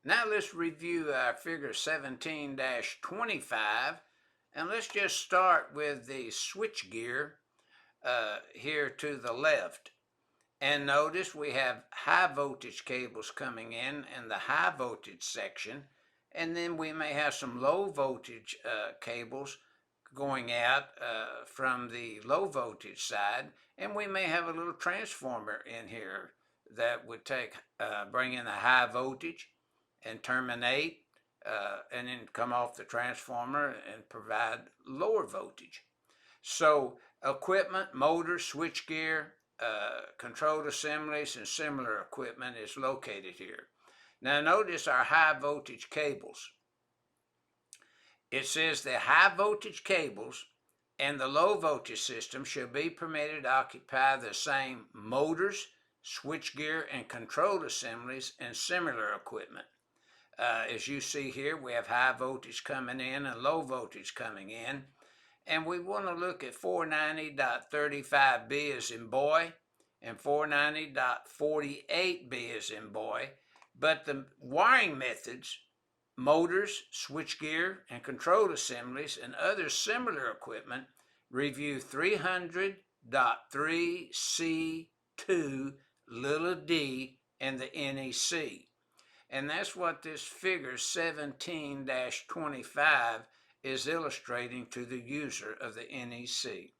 Now let's review our figure 17-25, and let's just start with the switch gear here to the left. And notice we have high voltage cables coming in the high voltage section, and then we may have some low voltage cables going out from the low voltage side, and we may have a little transformer in here that would bring in the high voltage and terminate and then come off the transformer and provide lower voltage. So equipment, motors, switchgear, controlled assemblies, and similar equipment is located here. Now notice our high voltage cables. It says the high voltage cables and the low voltage system shall be permitted to occupy the same motors, switchgear, and control assemblies and similar equipment. As you see here, we have high voltage coming in and low voltage coming in. And we want to look at 490.35b as in boy and 490.48b as in boy. But the wiring methods, motors, switchgear, and control assemblies and other similar equipment, review 300.3c2 little d and the NEC. And that's what this figure 17-25 is illustrating to the user of the NEC.